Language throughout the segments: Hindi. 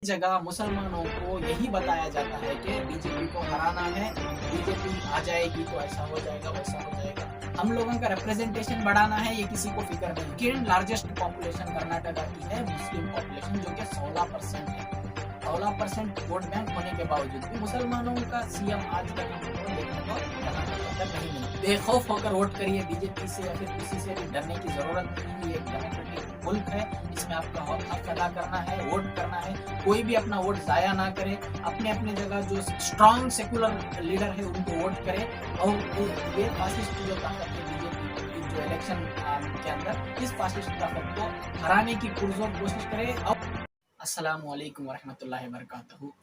जगह मुसलमानों को यही बताया जाता है कि बीजेपी को हराना है, बीजेपी आ जाएगी तो ऐसा हो जाएगा, वैसा हो जाएगा। हम लोगों का रिप्रेजेंटेशन बढ़ाना है, ये किसी को फिक्र नहीं। सेकेंड लार्जेस्ट पॉपुलेशन कर्नाटका की है मुस्लिम पॉपुलेशन, जो कि 16% है। 16% वोट बैंक होने के बावजूद भी मुसलमानों का सीएम आज तक हमको देखने को कर्नाटक के अंदर नहीं मिला। बेखौफ होकर वोट करिए बीजेपी से या फिर किसी से भी डरने की जरूरत नहीं है। ये एक डेमोक्रेटिक मुल्क है, इसमें आपका हक अदा करना है, वोट करना है। कोई भी अपना वोट जाया ना करे, अपने अपने जगह जो स्ट्रॉन्ग सेकुलर लीडर है उनको वोट करे। और ये फासिस्ट जो ताकत है बीजेपी जो इलेक्शन के अंदर, इस फासिस्ट ताकत को हराने की पुरजोर कोशिश करे। अस्सलामुअलैकुम वरहमतुल्लाहि वबरकातुहू।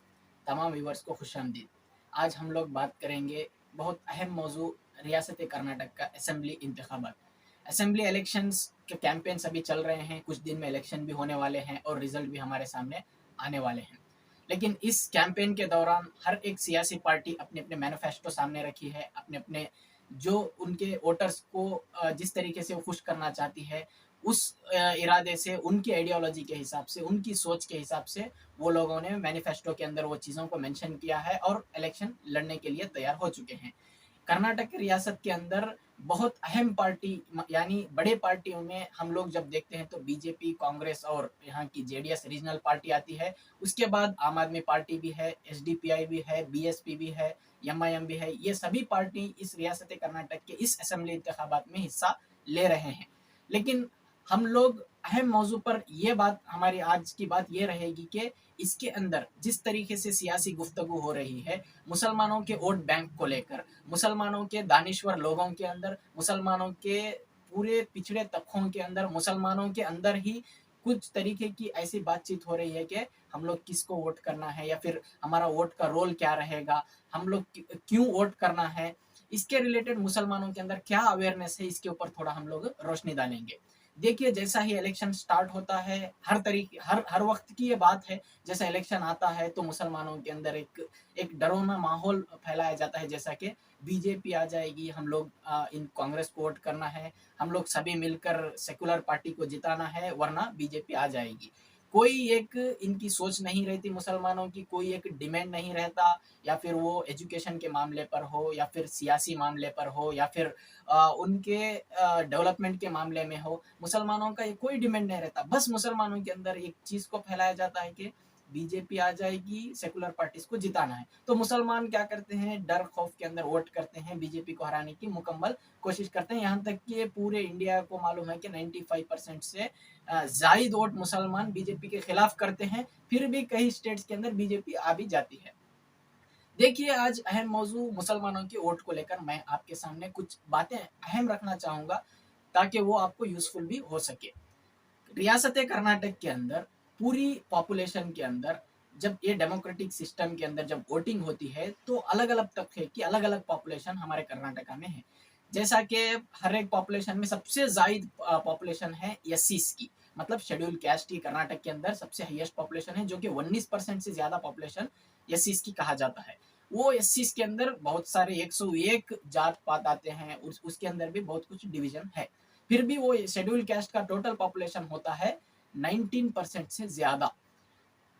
तमाम व्यूवर्स को खुशामदीद। आज हम लोग बात करेंगे बहुत अहम मौजू, रियासत कर्नाटक का असेंबली इंतखाबात। असेंबली इलेक्शंस के कैंपेन्स अभी चल रहे हैं, कुछ दिन में इलेक्शन भी होने वाले हैं और रिजल्ट भी हमारे सामने आने वाले हैं। लेकिन इस कैंपेन के दौरान हर एक सियासी पार्टी अपने अपने मैनिफेस्टो सामने रखी है, अपने अपने जो उनके वोटर्स को जिस तरीके से वो खुश करना चाहती है, उस इरादे से, उनकी आइडियोलॉजी के हिसाब से, उनकी सोच के हिसाब से वो लोगों ने मैनिफेस्टो के अंदर वो चीज़ों को मेंशन किया है और इलेक्शन लड़ने के लिए तैयार हो चुके हैं। कर्नाटक की रियासत के अंदर बहुत अहम पार्टी यानी बड़े पार्टियों में हम लोग जब देखते हैं तो बीजेपी, कांग्रेस और यहाँ की जेडीएस रीजनल पार्टी आती है। उसके बाद आम आदमी पार्टी भी है, एसडीपीआई भी है, बीएसपी भी है, एमआईएम भी है। ये सभी पार्टी इस रियासत कर्नाटक के इस असेंबली इंतखाबात में हिस्सा ले रहे हैं। लेकिन हम लोग अहम मौजू पर ये बात, हमारी आज की बात ये रहेगी कि इसके अंदर जिस तरीके से सियासी गुफ्तगू हो रही है मुसलमानों के वोट बैंक को लेकर, मुसलमानों के दानिश्वर लोगों के अंदर, मुसलमानों के पूरे पिछड़े तबकों के अंदर, मुसलमानों के अंदर ही कुछ तरीके की ऐसी बातचीत हो रही है कि हम लोग किसको वोट करना है या फिर हमारा वोट का रोल क्या रहेगा, हम लोग क्यों वोट करना है। इसके रिलेटेड मुसलमानों के अंदर क्या अवेयरनेस है, इसके ऊपर थोड़ा हम लोग रोशनी डालेंगे। देखिए, जैसा ही इलेक्शन स्टार्ट होता है, हर वक्त की ये बात है, जैसा इलेक्शन आता है तो मुसलमानों के अंदर एक डरावना माहौल फैलाया जाता है, जैसा कि बीजेपी आ जाएगी, हम लोग इन कांग्रेस को वोट करना है, हम लोग सभी मिलकर सेकुलर पार्टी को जिताना है, वरना बीजेपी आ जाएगी। कोई एक इनकी सोच नहीं रहती मुसलमानों की, कोई एक डिमांड नहीं रहता, या फिर वो एजुकेशन के मामले पर हो या फिर सियासी मामले पर हो या फिर उनके डेवलपमेंट के मामले में हो। मुसलमानों का ये कोई डिमांड नहीं रहता। बस मुसलमानों के अंदर एक चीज़ को फैलाया जाता है कि बीजेपी आ जाएगी, सेकुलर पार्टीज को जिताना है। तो मुसलमान क्या करते हैं, डर खौफ के अंदर वोट करते हैं, बीजेपी को हराने की मुकम्मल कोशिश करते हैं। यहाँ तक कि पूरे इंडिया को मालूम है कि 95% से जायद वोट मुसलमान बीजेपी के खिलाफ करते हैं, फिर भी कई स्टेट्स के अंदर बीजेपी आ भी जाती है। देखिए, आज अहम मौजू मुसलमानों के वोट को लेकर मैं आपके सामने कुछ बातें अहम रखना चाहूँगा, ताकि वो आपको यूज़फुल भी हो सके। रियासत कर्नाटक के अंदर पूरी पॉपुलेशन के अंदर जब ये डेमोक्रेटिक सिस्टम के अंदर जब वोटिंग होती है तो अलग अलग तबके की अलग अलग पॉपुलेशन हमारे कर्नाटका में है। जैसा कि हर एक पॉपुलेशन में सबसे ज्यादा पॉपुलेशन है एससीज की, मतलब शेड्यूल कास्ट की कर्नाटक के अंदर सबसे हाईएस्ट पॉपुलेशन है, जो कि 19% से ज्यादा पॉपुलेशन एससीज की कहा जाता है। वो एससीज के अंदर बहुत सारे 101 जात पात आते हैं, उसके अंदर भी बहुत कुछ डिवीजन है। फिर भी वो शेड्यूल कास्ट का टोटल पॉपुलेशन होता है 19% से ज्यादा।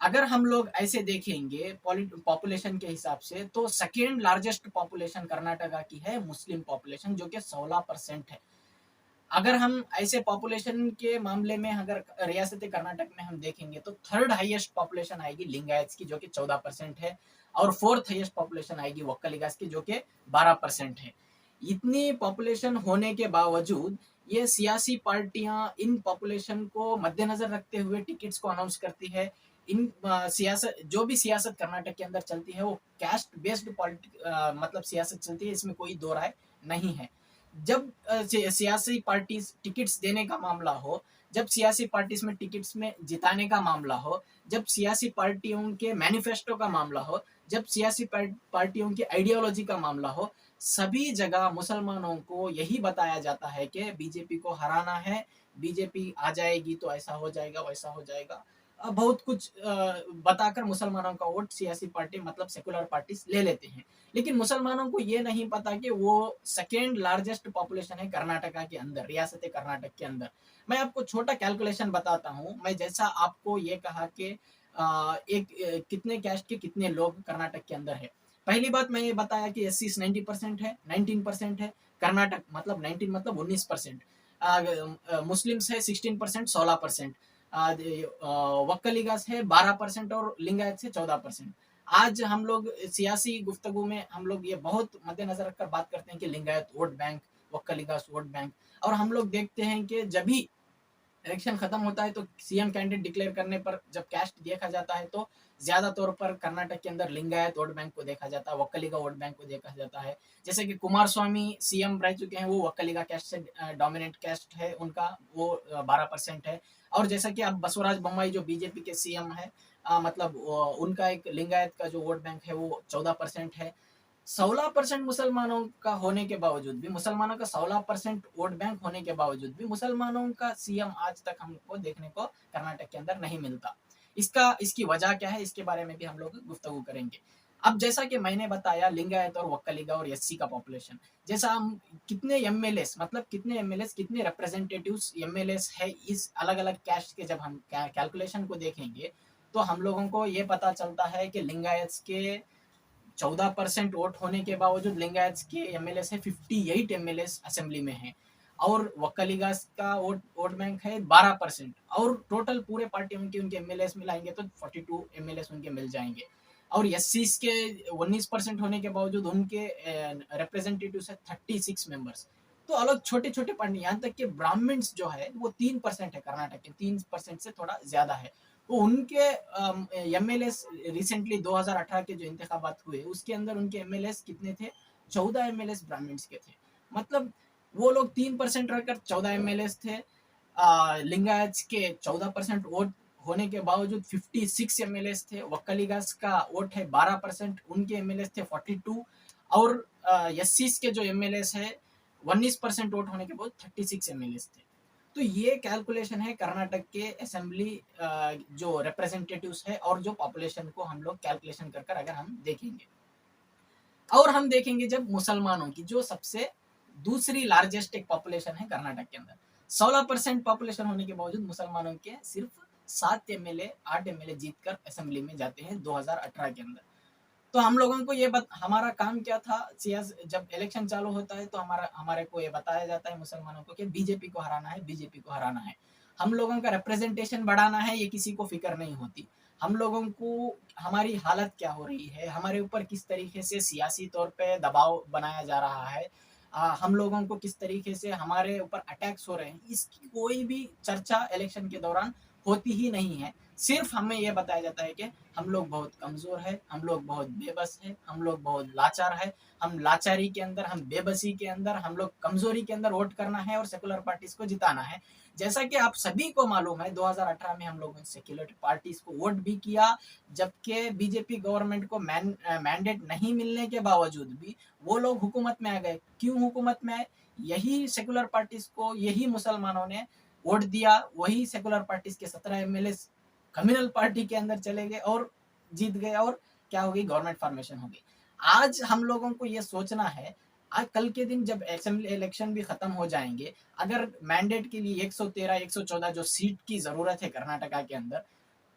अगर हम लोग ऐसे देखेंगे पॉपुलेशन के हिसाब से तो सेकेंड लार्जेस्ट पॉपुलेशन कर्नाटका की है मुस्लिम पॉपुलेशन, जो कि 16% है। अगर हम ऐसे पॉपुलेशन के मामले में अगर रियासत कर्नाटक में हम देखेंगे तो थर्ड हाईएस्ट पॉपुलेशन आएगी लिंगायत की, जो कि 14% है, और फोर्थ हाईएस्ट पॉपुलेशन आएगी वक्कलिगास की, जो कि 12% है। इतनी पॉपुलेशन होने के बावजूद ये सियासी पार्टियां इन पॉपुलेशन को मद्देनजर रखते हुए टिकट्स को अनाउंस करती है। इन सियासत, जो भी सियासत कर्नाटक के अंदर चलती है वो कैस्ट बेस्ड मतलब सियासत चलती है, इसमें कोई दो राय नहीं है। जब सियासी पार्टी टिकट्स देने का मामला हो, जब सियासी पार्टीज में टिकट्स में जिताने का मामला हो, जब सियासी पार्टियों के मैनिफेस्टो का मामला हो, जब सियासी पार्टियों की आइडियोलॉजी का मामला हो, सभी जगह मुसलमानों को यही बताया जाता है कि बीजेपी को हराना है, बीजेपी आ जाएगी तो ऐसा हो जाएगा, वैसा हो जाएगा। बहुत कुछ बताकर मुसलमानों का वोट सियासी पार्टी मतलब सेकुलर पार्टीज ले लेते हैं। लेकिन मुसलमानों को ये नहीं पता कि वो सेकेंड लार्जेस्ट पॉपुलेशन है कर्नाटका के अंदर, रियासत कर्नाटक के अंदर। मैं आपको छोटा कैलकुलेशन बताता हूँ। मैं जैसा आपको ये कहा कि कितने कैस्ट के कितने लोग कर्नाटक के अंदर है। पहली बात मैं ये बताया कि एस 90% है, 19% है। कर्नाटक मतलब 19 मतलब 19%। मुस्लिम्स है 16%, 16%। वक्कलिगास है 12% और लिंगायत है 14%। आज हम लोग सियासी गुफ्तगू में हम लोग ये बहुत मद्देनजर रखकर बात करते हैं कि Lingayat vote bank, Vokkaligas vote bank. और हम लोग देखते हैं कि जब भी इलेक्शन खत्म होता है तो सीएम कैंडिडेट डिक्लेयर करने पर जब कैस्ट देखा जाता है तो ज्यादा तौर पर कर्नाटक के अंदर लिंगायत वोट बैंक को देखा जाता है, वक्कलिगा वोट बैंक को देखा जाता है। जैसे कि कुमार स्वामी सीएम रह चुके हैं, वो वक्कलिगा कैस्ट से डोमिनेंट कैस्ट है उनका, वो 12% है। और जैसा कि अब बसवराज बोम्मई जो बीजेपी के सीएम है, मतलब उनका एक लिंगायत का जो वोट बैंक है वो 14% है। 16% मुसलमानों का होने के बावजूद भी, मुसलमानों का 16% वोट बैंक होने के बावजूद भी मुसलमानों का सीएम आज तक हमको देखने को कर्नाटक के अंदर नहीं मिलता। इसकी वजह क्या है, इसके बारे में भी हम लोग गुफ्तगू करेंगे। अब जैसा कि मैंने बताया लिंगायत और वक्कलिगा और एससी का पॉपुलेशन, जैसा हम कितने एमएलएस मतलब कितने एमएलएस कितने रिप्रेजेंटेटिव्स एमएलएस है इस अलग अलग कैस्ट के, जब हम कैलकुलेशन को देखेंगे तो हम लोगों को ये पता चलता है कि लिंगायत के 14% वोट होने के बावजूद लिंगायत के एमएलए है 58 एमएलए असेंबली में है। और वक्कलिगास का वोट वोट बैंक है 12%। और टोटल पूरे पार्टी उनके उनके एमएलए मिलाएंगे तो 42 एमएलए उनके मिल जाएंगे। और एस के 19% होने के बावजूद उनके रिप्रेजेंटेटिव है 36 मेंबर्स। तो अलग छोटे छोटे पार्टी, यहाँ तक कि ब्राह्मण्स जो है वो 3% है, कर्नाटक के 3% से थोड़ा ज्यादा है। तो उनके एमएलए रिसेंटली 2018 के जो इंतखाबात हुए उसके अंदर उनके एमएलए कितने थे, 14 एमएलए ब्राह्मण्स के थे। मतलब वो लोग 3% रहकर 14 एमएलए थे। लिंगायत के 14% वोट होने के बावजूद 56 एमएलए थे। वक्कलिगास का वोट है 12%, उनके एमएलए थे 42। और एससीस के जो एमएलए है 19% वोट होने के बाद 36 एमएलए थे। तो ये कैलकुलेशन है कर्नाटक के असेंबली जो रिप्रेजेंटेटिव्स है और जो पॉपुलेशन को हम लोग कैलकुलेशन कर कर अगर हम देखेंगे। और हम देखेंगे जब मुसलमानों की जो सबसे दूसरी लार्जेस्ट एक पॉपुलेशन है कर्नाटक के अंदर, 16% पॉपुलेशन होने के बावजूद मुसलमानों के सिर्फ 7 एमएलए 8 एमएलए जीतकर असेंबली में जाते हैं 2018 के अंदर। तो हम लोगों को ये हमारा काम क्या था, जब इलेक्शन चालू होता है तो हमारे को ये बताया जाता है मुसलमानों को कि बीजेपी को हराना है, बीजेपी को हराना है। हम लोगों का रिप्रेजेंटेशन बढ़ाना है, ये किसी को फिक्र नहीं होती। हम लोगों को हमारी हालत क्या हो रही है, हमारे ऊपर किस तरीके से सियासी तौर पे दबाव बनाया जा रहा है, हम लोगों को किस तरीके से हमारे ऊपर अटैक्स हो रहे हैं, इसकी कोई भी चर्चा इलेक्शन के दौरान होती ही नहीं है। सिर्फ हमें यह बताया जाता है कि हम लोग बहुत कमजोर है, हम लोग बहुत बेबस है, हम लोग बहुत लाचार है। हम लाचारी के अंदर, हम बेबसी के अंदर, हम लोग कमजोरी के अंदर वोट करना है और सेकुलर पार्टीज को जिताना है। जैसा कि आप सभी को मालूम है 2018 में हम लोगों ने सेक्युलर पार्टीज को वोट भी किया, जबकि बीजेपी गवर्नमेंट को मैंडेट नहीं मिलने के बावजूद भी वो लोग हुकूमत में आ गए। क्यों हुकूमत में आए? यही सेकुलर पार्टीज को, यही मुसलमानों ने वोट दिया। वही सेकुलर पार्टीज के 17 एमएलए कम्युनल पार्टी के अंदर चले गए और जीत गए और क्या हो गई, गवर्नमेंट फॉर्मेशन हो गई। आज हम लोगों को ये सोचना है, आज कल के दिन जब असेंबली इलेक्शन भी खत्म हो जाएंगे, अगर मैंडेट के लिए 113 114 जो सीट की जरूरत है कर्नाटका के अंदर,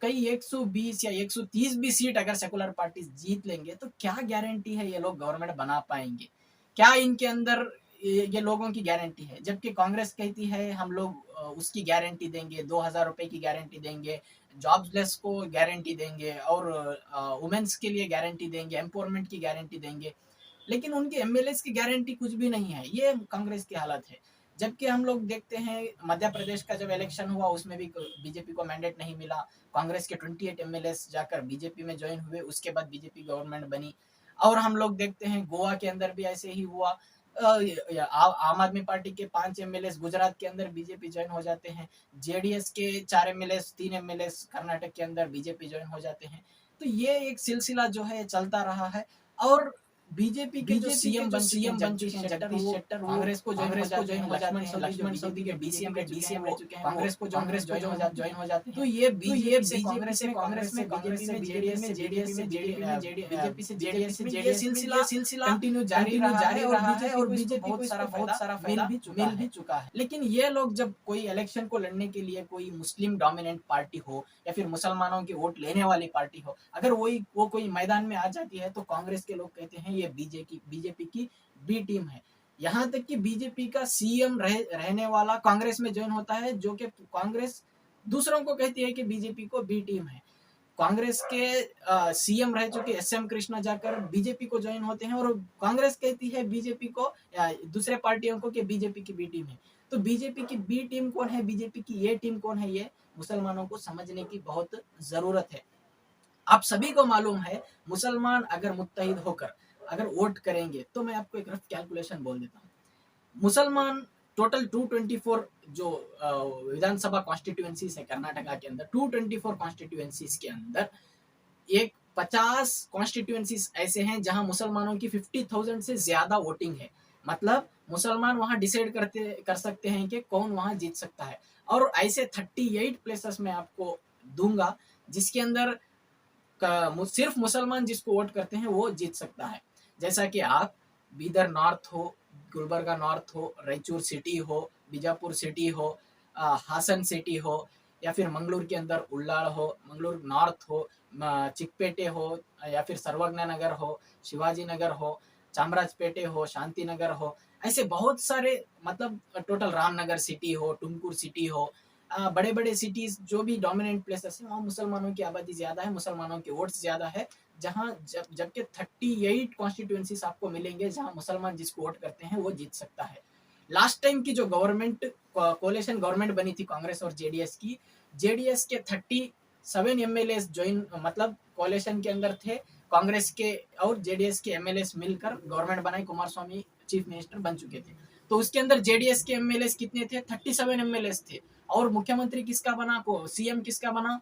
कई 120 या 130 भी सीट अगर सेकुलर पार्टी जीत लेंगे तो क्या गारंटी है ये लोग गवर्नमेंट बना पाएंगे? क्या इनके अंदर ये लोगों की गारंटी है? जबकि कांग्रेस कहती है हम लोग उसकी गारंटी देंगे, 2000 रुपए की गारंटी देंगे, जॉब्सलेस को गारंटी देंगे और वुमेन्स के लिए गारंटी देंगे, एम्पावरमेंट की गारंटी देंगे। लेकिन उनके एमएलए की गारंटी कुछ भी नहीं है। ये कांग्रेस की हालत है। जबकि हम लोग देखते हैं मध्य प्रदेश का जब इलेक्शन हुआ उसमें भी बीजेपी को मैंडेट नहीं मिला, कांग्रेस के 28 एमएलए जाकर बीजेपी में ज्वाइन हुए, उसके बाद बीजेपी गवर्नमेंट बनी। और हम लोग देखते हैं गोवा के अंदर भी ऐसे ही हुआ। आम आदमी पार्टी के 5 एमएलए गुजरात के अंदर बीजेपी ज्वाइन हो जाते हैं, जेडीएस के 4 एमएलए 3 एमएलए कर्नाटक के अंदर बीजेपी ज्वाइन हो जाते हैं। तो ये एक सिलसिला जो है चलता रहा है। और बीजेपी के जो सीएम बन चुके हैं जगदीश शेट्टर कांग्रेस को ज्वाइन हो जाते हैं, लक्ष्मण सवदी के डीसीएम रह चुके हैं, कांग्रेस को ज्वाइन हो जाते हैं। तो ये बीजेपी कांग्रेस में जेडीएस में बीजेपी से जेडीएस में ये सिलसिला कंटिन्यू जारी रहा है और बीजेपी बहुत सारा मिल भी चुका है। लेकिन ये लोग जब कोई इलेक्शन को लड़ने के लिए कोई मुस्लिम डोमिनेंट पार्टी हो या फिर मुसलमानों के वोट लेने वाली पार्टी हो, अगर वो कोई मैदान में आ जाती है तो कांग्रेस के लोग कहते हैं ये बीजेपी की बी टीम है। यहाँ तक कि बीजेपी का सीएम रहने वाला कांग्रेस में ज्वाइन होता है, जो कि कांग्रेस दूसरों को कहती है कि बीजेपी को बी टीम है। कांग्रेस के सीएम रह चुके एसएम कृष्णा जाकर बीजेपी को ज्वाइन होते हैं और कांग्रेस कहती है बीजेपी को दूसरे पार्टियों को कि बीजेपी की बी टीम है। तो बीजेपी की बी टीम कौन है, बीजेपी की ये टीम कौन है, ये मुसलमानों को समझने की बहुत जरूरत है। आप सभी को मालूम है मुसलमान अगर मुत्तहिद होकर अगर वोट करेंगे, तो मैं आपको एक रफ कैलकुलेशन बोल देता हूँ। मुसलमान टोटल 224 जो विधानसभा कॉन्स्टिट्यूएंसीज है कर्नाटका के अंदर, 224 कॉन्स्टिट्यूएंसीज के अंदर एक 50 कॉन्स्टिट्यूएंसीज ऐसे हैं जहां मुसलमानों की 50,000 से ज्यादा वोटिंग है। मतलब मुसलमान वहां डिसाइड कर सकते हैं कि कौन वहां जीत सकता है। और ऐसे 38 प्लेसेस में आपको दूंगा जिसके अंदर सिर्फ मुसलमान जिसको वोट करते हैं वो जीत सकता है। जैसा कि आप बीदर नॉर्थ हो, गुलबर्गा नॉर्थ हो, रायचूर सिटी हो, बीजापुर सिटी हो, हासन सिटी हो, या फिर मंगलूर के अंदर उल्लाड़ हो, मंगलूर नॉर्थ हो, चिकपेटे हो, या फिर सर्वज्ञ नगर हो, शिवाजी नगर हो, चामराजपेटे हो, शांति नगर हो, ऐसे बहुत सारे मतलब टोटल रामनगर सिटी हो, टुमकुर सिटी हो, बड़े बड़े सिटीज जो भी डोमिनेंट प्लेसेस हैं वहाँ मुसलमानों की आबादी ज्यादा है, मुसलमानों के वोट्स ज्यादा है। जहाँ जबकि 38 कॉन्स्टिट्यूएंसीज आपको मिलेंगे जहाँ मुसलमान जिसको वोट करते हैं वो जीत सकता है। लास्ट टाइम की जो गवर्नमेंट कोalition गवर्नमेंट बनी थी कांग्रेस और जेडीएस के 37 एमएलए ज्वाइन मतलब कोalition के अंदर थे। कांग्रेस के और जेडीएस के एमएलए मिलकर गवर्नमेंट बनाई, कुमार स्वामी चीफ मिनिस्टर बन चुके थे। तो उसके अंदर जेडीएस के एमएलए कितने थे, 37 एमएलए थे। और मुख्यमंत्री किसका बना, को सीएम किसका बना,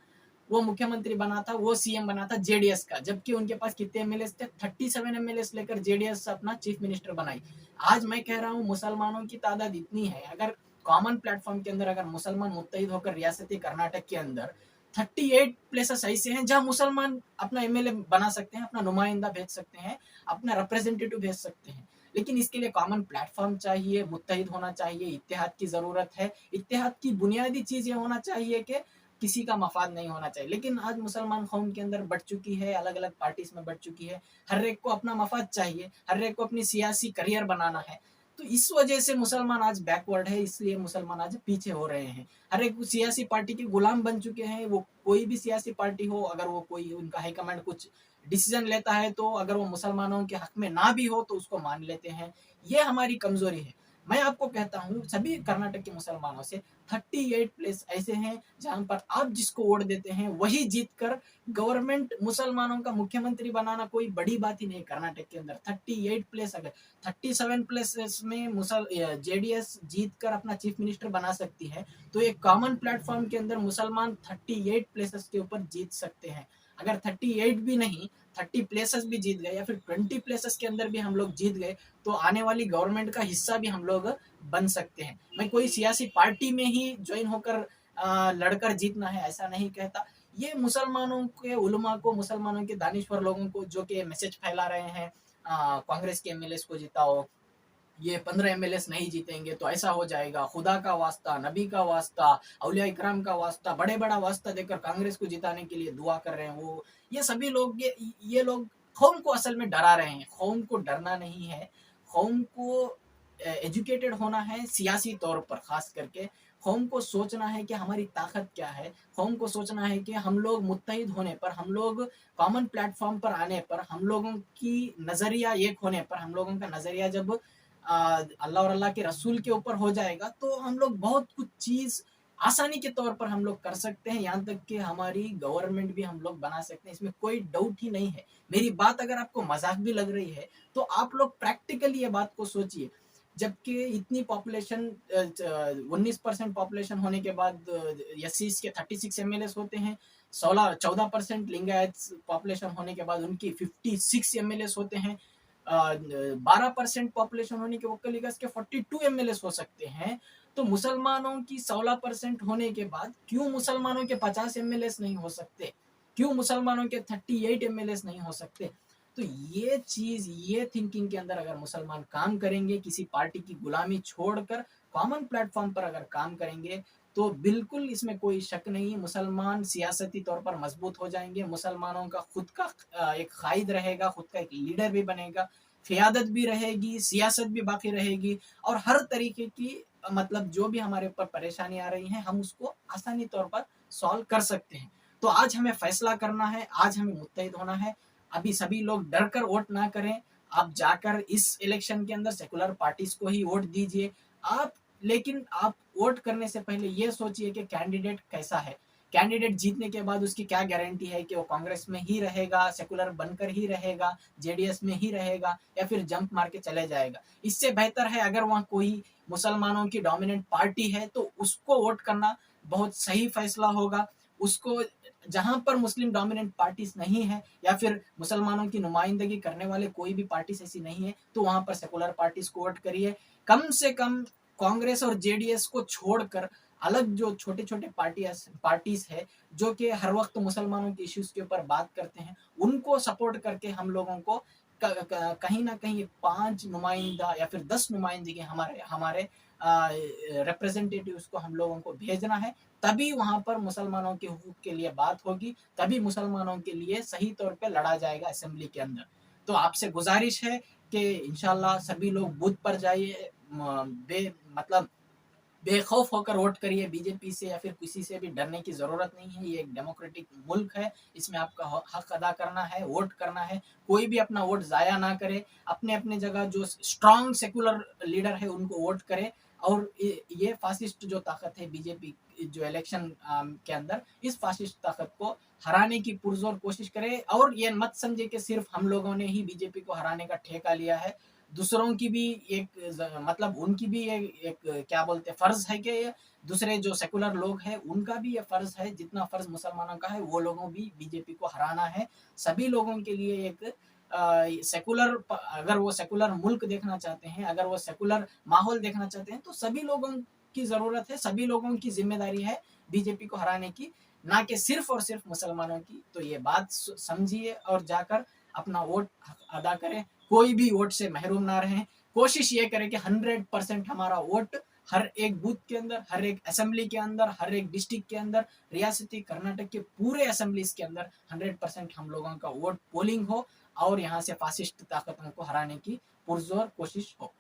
वो मुख्यमंत्री बना था, वो सीएम बना था जेडीएस का। जबकि उनके पास कितने एमएलए थे, 37 एमएलए लेकर जेडीएस अपना चीफ मिनिस्टर बनाई। आज मैं कह रहा हूँ मुसलमानों की तादाद इतनी है, अगर कॉमन प्लेटफॉर्म के अंदर अगर मुसलमान मुत्तहिद होकर रियासती कर्नाटक के अंदर 38 प्लेसेस ऐसे हैं जहां मुसलमान अपना एमएलए बना सकते हैं, अपना नुमाइंदा भेज सकते हैं, अपना रिप्रेजेंटेटिव भेज सकते हैं। लेकिन इसके लिए कॉमन प्लेटफॉर्म चाहिए, मुत्तहिद होना चाहिए, इत्तेहाद की जरूरत है। इत्तेहाद की बुनियादी चीज ये होना चाहिए कि किसी का मफाद नहीं होना चाहिए। लेकिन आज मुसलमान कौम के अंदर बढ़ चुकी है, अलग अलग पार्टीज में बढ़ चुकी है, हर एक को अपना मफाद चाहिए, हर एक को अपनी सियासी करियर बनाना है। तो इस वजह से मुसलमान आज बैकवर्ड है, इसलिए मुसलमान आज पीछे हो रहे हैं। हर एक सियासी पार्टी के गुलाम बन चुके हैं। वो कोई भी सियासी पार्टी हो, अगर वो कोई उनका हाईकमांड कुछ डिसीजन लेता है तो अगर वो मुसलमानों के हक में ना भी हो तो उसको मान लेते हैं। ये हमारी कमजोरी है। मैं आपको कहता हूँ सभी कर्नाटक के मुसलमानों से 38 प्लेस ऐसे हैं जहां पर आप जिसको वोट देते हैं वही जीतकर गवर्नमेंट मुसलमानों का मुख्यमंत्री बनाना कोई बड़ी बात ही नहीं। कर्नाटक के अंदर 38 प्लेस, अगर 37 प्लेसेस में जेडीएस जीतकर अपना चीफ मिनिस्टर बना सकती है, तो एक कॉमन प्लेटफॉर्म के अंदर मुसलमान 38 प्लेसेस के ऊपर जीत सकते हैं। अगर 38 भी नहीं, 30 प्लेसेस भी जीत गए या फिर 20 प्लेसेस के अंदर भी हम लोग जीत गए, तो आने वाली गवर्नमेंट का हिस्सा भी हम लोग बन सकते हैं। मैं कोई सियासी पार्टी में ही ज्वाइन होकर लड़कर जीतना है ऐसा नहीं कहता। ये मुसलमानों के उलमा को, मुसलमानों के दानिश्वर लोगों को जो कि मैसेज फैला रहे हैं कांग्रेस के एमएलए को जिताओ, ये 15 एमएलए नहीं जीतेंगे तो ऐसा हो जाएगा, खुदा का वास्ता, नबी का वास्ता, औलिया इकराम का वास्ता, बड़े बड़ा वास्ता देकर कांग्रेस को जिताने के लिए दुआ कर रहे हैं। वो ये सभी लोग ये लोग कौम को असल में डरा रहे हैं। कौम को डरना नहीं है, कौम को एजुकेटेड होना है सियासी तौर पर। खास करके कौम को सोचना है कि हमारी ताकत क्या है, कौम को सोचना है कि हम लोग मुत्तहिद होने पर, हम लोग कॉमन प्लेटफॉर्म पर आने पर, हम लोगों की नजरिया एक होने पर, हम लोगों का नजरिया जब अल्लाह और अल्लाह के रसूल के ऊपर हो जाएगा तो हम लोग बहुत कुछ चीज आसानी के तौर पर हम लोग कर सकते हैं। यहाँ तक कि हमारी गवर्नमेंट भी हम लोग बना सकते हैं, इसमें कोई डाउट ही नहीं है। मेरी बात अगर आपको मजाक भी लग रही है तो आप लोग प्रैक्टिकली ये बात को सोचिए। जबकि इतनी पॉपुलेशन 19% पॉपुलेशन होने के बाद एससीज के 36 एमएलए होते हैं, 14% लिंगायत पॉपुलेशन होने के बाद उनकी 56 एमएलए होते हैं, 12% पॉपुलेशन होने के वोकल लीगस के 42 एमएलए हो सकते हैं, तो मुसलमानों की 16% होने के बाद क्यों मुसलमानों के 50 एमएलए नहीं हो सकते, क्यों मुसलमानों के 38 एमएलए नहीं हो सकते। तो ये चीज, ये थिंकिंग के अंदर अगर मुसलमान काम करेंगे, किसी पार्टी की गुलामी छोड़कर कॉमन प्लेटफॉर्म पर अगर काम करेंगे, तो बिल्कुल इसमें कोई शक नहीं, मुसलमान सियासती तौर पर मजबूत हो जाएंगे। मुसलमानों का खुद का एक कायद रहेगा, खुद का एक लीडर भी बनेगा, क़ियादत भी रहेगी, सियासत भी बाकी रहेगी, और हर तरीके की मतलब जो भी हमारे ऊपर परेशानी आ रही है, हम उसको आसानी तौर पर सॉल्व कर सकते हैं। तो आज हमें फैसला करना है, आज हमें मुत्तहिद होना है। अभी सभी लोग डर कर वोट ना करें, आप जाकर इस इलेक्शन के अंदर सेकुलर पार्टीज को ही वोट दीजिए आप। लेकिन आप वोट करने से पहले ये सोचिए कि कैंडिडेट कैसा है, कैंडिडेट जीतने के बाद उसकी क्या गारंटी है कि वो कांग्रेस में ही रहेगा, सेकुलर बनकर ही रहेगा, जेडीएस में ही रहेगा, या फिर जंप मार के चले जाएगा। इससे बेहतर है अगर वहाँ कोई मुसलमानों की डोमिनेंट पार्टी है तो उसको वोट करना बहुत सही फैसला होगा। उसको, जहां पर मुस्लिम डोमिनेंट पार्टीज नहीं है या फिर मुसलमानों की नुमाइंदगी करने वाले कोई भी पार्टीज ऐसी नहीं है, तो वहां पर सेकुलर पार्टीज को वोट करिए। कम से कम कांग्रेस और जेडीएस को छोड़कर अलग जो छोटे छोटे पार्टीज है जो कि हर वक्त मुसलमानों के इश्यूज के ऊपर बात करते हैं, उनको सपोर्ट करके हम लोगों को कहीं ना कहीं 5 नुमाइंदा या फिर 10 नुमाइंदगी हमारे हमारे रिप्रेजेंटेटिव्स को हम लोगों को भेजना है। तभी वहां पर मुसलमानों के हुकूक के लिए बात होगी, तभी मुसलमानों के लिए सही तौर पे लड़ा जाएगा असेंबली के अंदर। तो आपसे गुजारिश है कि इंशाल्लाह सभी लोग बूथ पर जाइए, मतलब बेखौफ होकर वोट करिए। बीजेपी से या फिर किसी से भी डरने की जरूरत नहीं है। ये एक डेमोक्रेटिक मुल्क है, इसमें आपका हक अदा करना है, वोट करना है। कोई भी अपना वोट जाया ना करे, अपने अपने जगह जो स्ट्रांग सेकुलर लीडर है उनको वोट करे। और ये फासिस्ट जो ताकत है बीजेपी जो इलेक्शन के अंदर, इस फासिस्ट ताकत को हराने की पुरजोर कोशिश करे। और ये मत समझे कि सिर्फ हम लोगों ने ही बीजेपी को हराने का ठेका लिया है, दूसरों की भी एक मतलब उनकी भी एक क्या बोलते हैं फर्ज है कि दूसरे जो सेकुलर लोग हैं उनका भी ये फर्ज है, जितना फर्ज मुसलमानों का है वो लोगों भी बीजेपी को हराना है। सभी लोगों के लिए एक सेकुलर, अगर वो सेकुलर मुल्क देखना चाहते हैं, अगर वो सेकुलर माहौल देखना चाहते हैं, तो सभी लोगों की जरूरत है, सभी लोगों की जिम्मेदारी है बीजेपी को हराने की, ना कि सिर्फ और सिर्फ मुसलमानों की। तो ये बात समझिए और जाकर अपना वोट अदा करें, कोई भी वोट से महरूम ना रहें। कोशिश ये करें कि 100% हमारा वोट हर एक बूथ के अंदर, हर एक असेंबली के अंदर, हर एक डिस्ट्रिक्ट के अंदर, रियासती कर्नाटक के पूरे असेंबलीज के अंदर 100% हम लोगों का वोट पोलिंग हो और यहाँ से फासिस्ट ताकतों को हराने की पुरजोर कोशिश हो।